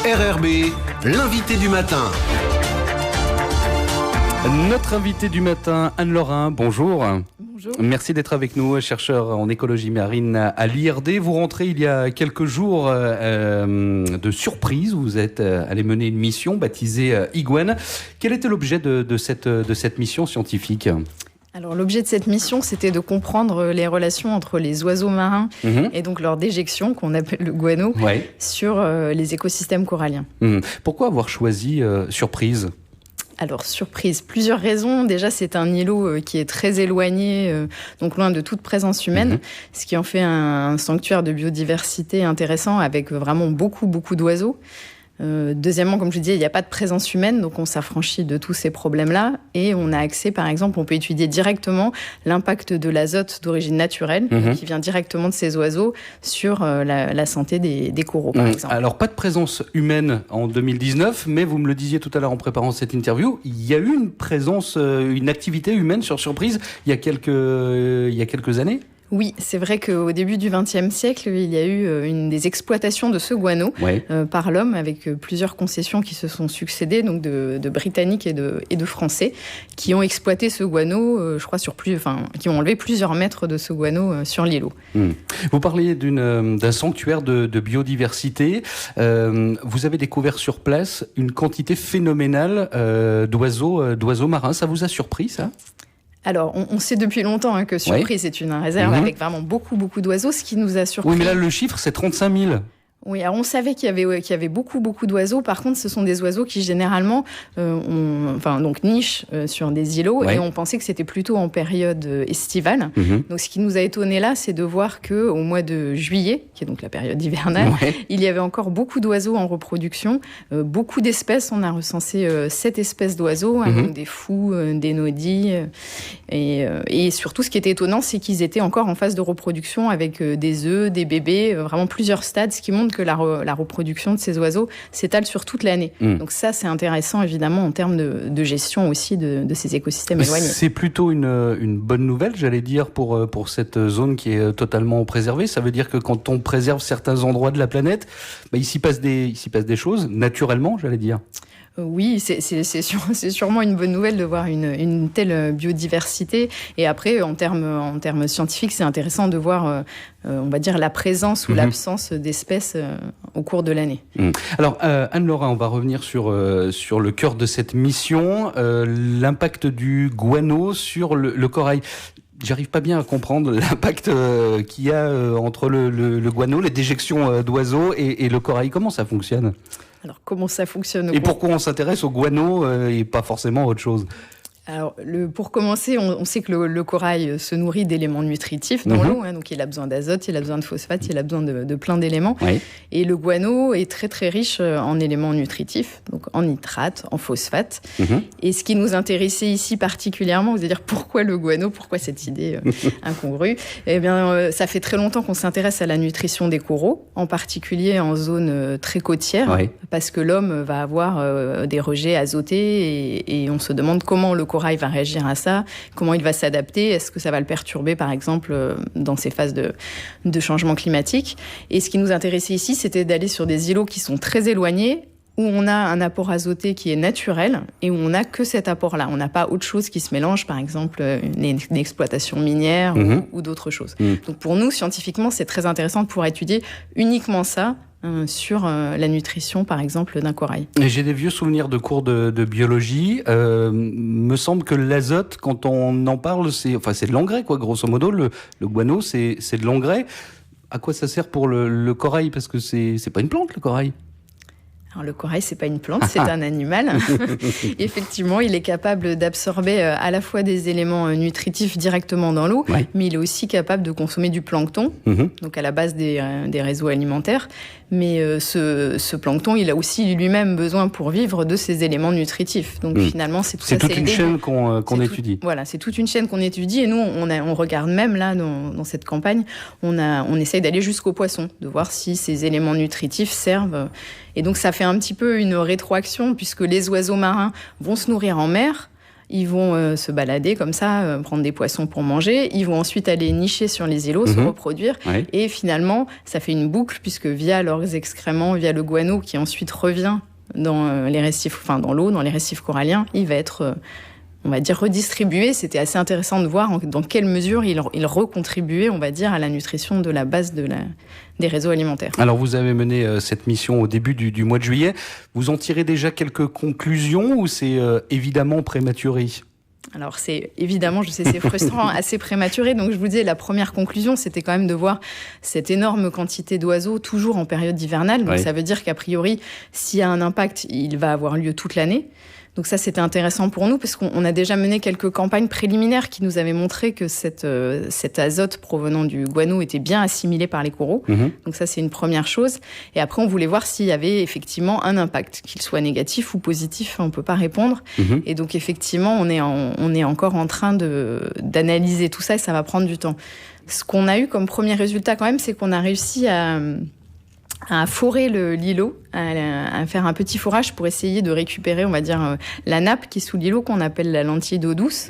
RRB, l'invité du matin. Notre invité du matin, Anne Laurin, bonjour. Bonjour. Merci d'être avec nous, chercheur en écologie marine à l'IRD. Vous rentrez il y a quelques jours de surprise. Vous êtes allé mener une mission baptisée Iguane. Quel était l'objet de cette mission scientifique ? Alors l'objet de cette mission, c'était de comprendre les relations entre les oiseaux marins et donc leur déjection, qu'on appelle le guano, sur les écosystèmes coralliens. Pourquoi avoir choisi Surprise ? Alors, surprise, plusieurs raisons. Déjà, c'est un îlot qui est très éloigné, donc loin de toute présence humaine, ce qui en fait un sanctuaire de biodiversité intéressant avec vraiment beaucoup d'oiseaux. Deuxièmement, comme je disais, il n'y a pas de présence humaine, donc on s'affranchit de tous ces problèmes-là et on a accès, par exemple, on peut étudier directement l'impact de l'azote d'origine naturelle qui vient directement de ces oiseaux sur la santé des coraux, par exemple. Alors, pas de présence humaine en 2019, mais vous me le disiez tout à l'heure en préparant cette interview, il y a eu une présence, une activité humaine sur Surprise il y a quelques années ? Oui, c'est vrai qu'au début du XXe siècle, il y a eu des exploitations de ce guano par l'homme, avec plusieurs concessions qui se sont succédées, donc de Britanniques et de Français, qui ont exploité ce guano, je crois, qui ont enlevé plusieurs mètres de ce guano sur l'îlot. Vous parliez d'un sanctuaire de biodiversité. Vous avez découvert sur place une quantité phénoménale d'oiseaux marins. Ça vous a surpris, ça ? Alors, on sait depuis longtemps que Surprise est une réserve avec vraiment beaucoup d'oiseaux. Ce qui nous a surpris... Oui, mais là, le chiffre, c'est 35 000. Oui, alors on savait qu'il y avait beaucoup d'oiseaux. Par contre, ce sont des oiseaux qui généralement nichent sur des îlots et on pensait que c'était plutôt en période estivale. Donc, ce qui nous a étonné là, c'est de voir que au mois de juillet, qui est donc la période hivernale, il y avait encore beaucoup d'oiseaux en reproduction, beaucoup d'espèces. On a recensé 7 espèces d'oiseaux, donc des fous, des nodis, et surtout, ce qui était étonnant, c'est qu'ils étaient encore en phase de reproduction avec des œufs, des bébés, vraiment plusieurs stades, ce qui montre que la reproduction de ces oiseaux s'étale sur toute l'année. Donc ça, c'est intéressant, évidemment, en termes de gestion aussi de ces écosystèmes éloignés. C'est plutôt une bonne nouvelle, j'allais dire, pour cette zone qui est totalement préservée. Ça veut dire que quand on préserve certains endroits de la planète, il s'y passe des choses, naturellement, j'allais dire. Oui, c'est sûrement une bonne nouvelle de voir une telle biodiversité. Et après, en termes scientifiques, c'est intéressant de voir, on va dire, la présence ou l'absence d'espèces au cours de l'année. Alors, Anne Laurin, on va revenir sur le cœur de cette mission, l'impact du guano sur le corail. J'arrive pas bien à comprendre l'impact qu'il y a entre le guano, les déjections d'oiseaux et le corail. Comment ça fonctionne ? Alors, comment ça fonctionne ? Et pourquoi on s'intéresse au guano et pas forcément à autre chose ? Alors, pour commencer, on sait que le corail se nourrit d'éléments nutritifs dans l'eau. Donc, il a besoin d'azote, il a besoin de phosphate, il a besoin de plein d'éléments. Et le guano est très riche en éléments nutritifs, donc en nitrate, en phosphate. Et ce qui nous intéressait ici particulièrement, vous allez dire pourquoi le guano, pourquoi cette idée incongrue ? Eh bien, ça fait très longtemps qu'on s'intéresse à la nutrition des coraux, en particulier en zone très côtière, parce que l'homme va avoir des rejets azotés et on se demande comment le corail va réagir à ça, comment il va s'adapter, est-ce que ça va le perturber par exemple dans ces phases de changement climatique. Et ce qui nous intéressait ici, c'était d'aller sur des îlots qui sont très éloignés, où on a un apport azoté qui est naturel et où on n'a que cet apport-là. On n'a pas autre chose qui se mélange, par exemple une exploitation minière ou d'autres choses. Donc pour nous, scientifiquement, c'est très intéressant de pouvoir étudier uniquement ça, sur la nutrition, par exemple, d'un corail. Et j'ai des vieux souvenirs de cours de biologie. Me semble que l'azote, quand on en parle, c'est de l'engrais, quoi, grosso modo. Le guano, c'est de l'engrais. À quoi ça sert pour le corail ? Parce que c'est pas une plante, le corail. Alors, le corail, c'est pas une plante, c'est un animal. Effectivement, il est capable d'absorber à la fois des éléments nutritifs directement dans l'eau, mais il est aussi capable de consommer du plancton, donc à la base des réseaux alimentaires. Mais ce plancton, il a aussi lui-même besoin pour vivre de ces éléments nutritifs. Donc finalement, c'est tout ça. C'est toute une chaîne qu'on étudie. Voilà, c'est toute une chaîne qu'on étudie. Et nous, on regarde même là, dans cette campagne, on essaye d'aller jusqu'aux poissons, de voir si ces éléments nutritifs servent. Et donc, ça fait un petit peu une rétroaction, puisque les oiseaux marins vont se nourrir en mer. Ils vont se balader comme ça, prendre des poissons pour manger. Ils vont ensuite aller nicher sur les îlots, se reproduire. Ouais. Et finalement, ça fait une boucle puisque via leurs excréments, via le guano qui ensuite revient dans les récifs, enfin dans l'eau, dans les récifs coralliens, il va être, on va dire, redistribué. C'était assez intéressant de voir dans quelle mesure il recontribuait, on va dire, à la nutrition de la base des réseaux alimentaires. Alors vous avez mené cette mission au début du mois de juillet. Vous en tirez déjà quelques conclusions ou c'est évidemment prématuré ? Alors c'est évidemment, je sais, c'est frustrant, assez prématuré. Donc je vous disais, la première conclusion, c'était quand même de voir cette énorme quantité d'oiseaux toujours en période hivernale. Donc ça veut dire qu'a priori, s'il y a un impact, il va avoir lieu toute l'année. Donc ça, c'était intéressant pour nous parce qu'on a déjà mené quelques campagnes préliminaires qui nous avaient montré que cet azote provenant du guano était bien assimilé par les coraux. Donc ça, c'est une première chose. Et après, on voulait voir s'il y avait effectivement un impact, qu'il soit négatif ou positif, on ne peut pas répondre. Et donc effectivement, on est encore en train d'analyser tout ça et ça va prendre du temps. Ce qu'on a eu comme premier résultat quand même, c'est qu'on a réussi à forer l'îlot, à faire un petit forage pour essayer de récupérer, on va dire, la nappe qui est sous l'îlot, qu'on appelle la lentille d'eau douce.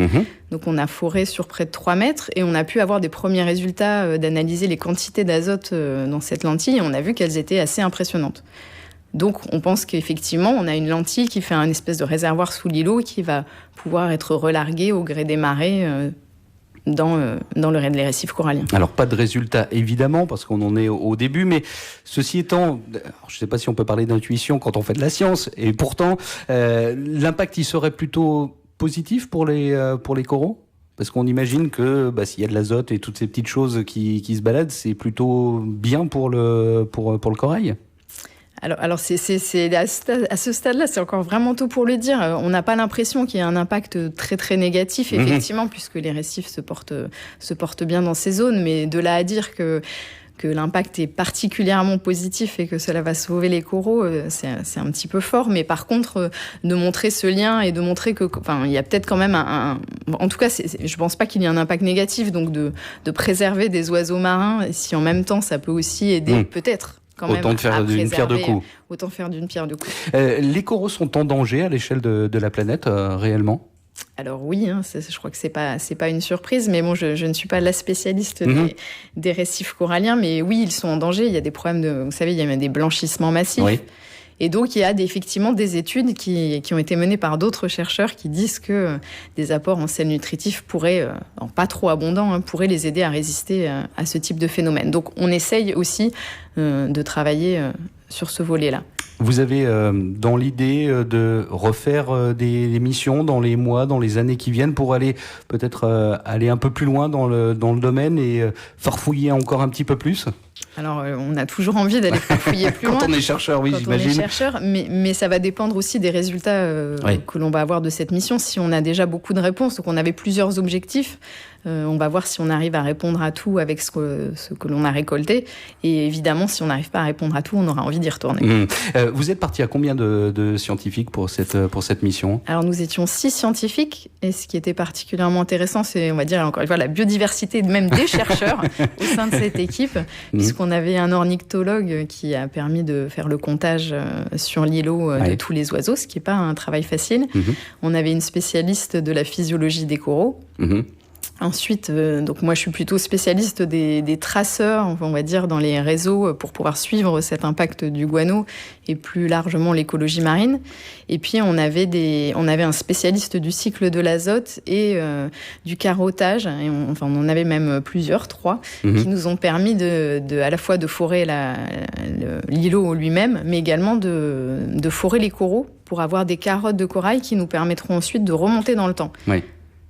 Donc on a foré sur près de 3 mètres et on a pu avoir des premiers résultats d'analyser les quantités d'azote dans cette lentille et on a vu qu'elles étaient assez impressionnantes. Donc on pense qu'effectivement, on a une lentille qui fait un espèce de réservoir sous l'îlot qui va pouvoir être relarguée au gré des marées dans les récifs coralliens. Alors, pas de résultat, évidemment, parce qu'on en est au début, mais ceci étant, je ne sais pas si on peut parler d'intuition quand on fait de la science, et pourtant, l'impact, il serait plutôt positif pour les coraux ? Parce qu'on imagine que s'il y a de l'azote et toutes ces petites choses qui se baladent, c'est plutôt bien pour le corail ? Alors c'est à ce stade-là, c'est encore vraiment tôt pour le dire. On n'a pas l'impression qu'il y ait un impact très très négatif, effectivement, puisque les récifs se portent bien dans ces zones. Mais de là à dire que l'impact est particulièrement positif et que cela va sauver les coraux, c'est un petit peu fort. Mais par contre, de montrer ce lien et de montrer il y a peut-être quand même en tout cas, je pense pas qu'il y ait un impact négatif. Donc de préserver des oiseaux marins, si en même temps ça peut aussi aider, peut-être. Autant de faire d'une pierre deux coups. Autant faire d'une pierre deux coups. Les coraux sont en danger à l'échelle de la planète, réellement ? Alors oui, je crois que c'est pas une surprise, mais bon, je ne suis pas la spécialiste des récifs coralliens, mais oui, ils sont en danger. Il y a des problèmes vous savez, il y a des blanchissements massifs. Oui. Et donc, il y a effectivement des études qui ont été menées par d'autres chercheurs qui disent que des apports en sels nutritifs pourraient, pas trop abondants, pourraient les aider à résister à ce type de phénomène. Donc, on essaye aussi de travailler sur ce volet-là. Vous avez dans l'idée de refaire des missions dans les mois, dans les années qui viennent pour aller peut-être aller un peu plus loin dans le domaine et farfouiller encore un petit peu plus ? Alors, on a toujours envie d'aller farfouiller plus loin. Quand on est chercheur, oui, j'imagine. Quand on est chercheur, mais ça va dépendre aussi des résultats que l'on va avoir de cette mission. Si on a déjà beaucoup de réponses, donc on avait plusieurs objectifs, on va voir si on arrive à répondre à tout avec ce que l'on a récolté. Et évidemment, si on n'arrive pas à répondre à tout, on aura envie d'y retourner. Vous êtes parti à combien de scientifiques pour cette mission ? Alors, nous étions 6 scientifiques. Et ce qui était particulièrement intéressant, c'est, on va dire, encore une fois, la biodiversité même des chercheurs au sein de cette équipe, puisqu'on avait un ornithologue qui a permis de faire le comptage sur l'îlot de tous les oiseaux, ce qui n'est pas un travail facile. On avait une spécialiste de la physiologie des coraux. Ensuite, donc moi je suis plutôt spécialiste des traceurs, on va dire, dans les réseaux pour pouvoir suivre cet impact du guano et plus largement l'écologie marine. Et puis on avait un spécialiste du cycle de l'azote et du carottage. Et on en avait même plusieurs, 3, qui nous ont permis à la fois de forer l'îlot lui-même, mais également de forer les coraux pour avoir des carottes de corail qui nous permettront ensuite de remonter dans le temps. Oui.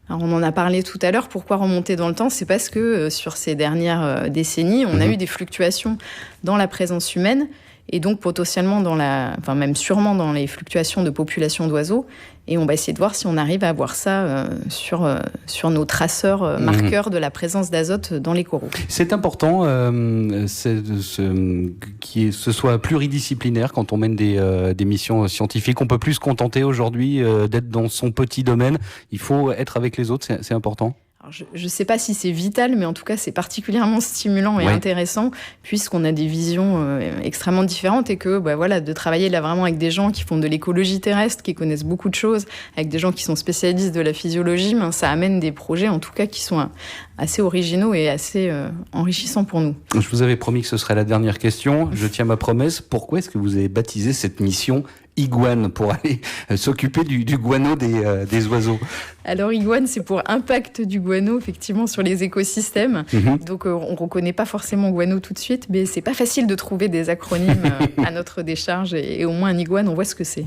Alors on en a parlé tout à l'heure. Pourquoi remonter dans le temps ? C'est parce que sur ces dernières décennies, on a eu des fluctuations dans la présence humaine et donc potentiellement même sûrement dans les fluctuations de population d'oiseaux. Et on va essayer de voir si on arrive à avoir ça sur nos traceurs marqueurs de la présence d'azote dans les coraux. C'est important que ce soit pluridisciplinaire quand on mène des missions scientifiques. On ne peut plus se contenter aujourd'hui d'être dans son petit domaine. Il faut être avec les autres, c'est important. Alors, je ne sais pas si c'est vital, mais en tout cas, c'est particulièrement stimulant et intéressant, puisqu'on a des visions extrêmement différentes et que de travailler là vraiment avec des gens qui font de l'écologie terrestre, qui connaissent beaucoup de choses, avec des gens qui sont spécialistes de la physiologie, ça amène des projets en tout cas qui sont assez originaux et assez enrichissants pour nous. Je vous avais promis que ce serait la dernière question. Je tiens ma promesse. Pourquoi est-ce que vous avez baptisé cette mission Iguane pour aller s'occuper du guano des oiseaux? Alors Iguane, c'est pour impact du guano effectivement sur les écosystèmes. Donc on reconnaît pas forcément guano tout de suite, mais c'est pas facile de trouver des acronymes à notre décharge et au moins un iguane, on voit ce que c'est.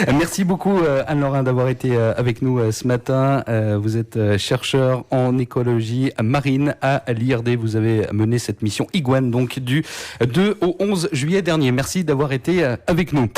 Merci beaucoup Anne-Laurin d'avoir été avec nous ce matin. Vous êtes chercheur en écologie marine à l'IRD. Vous avez mené cette mission Iguane donc du 2 au 11 juillet dernier. Merci d'avoir été avec nous.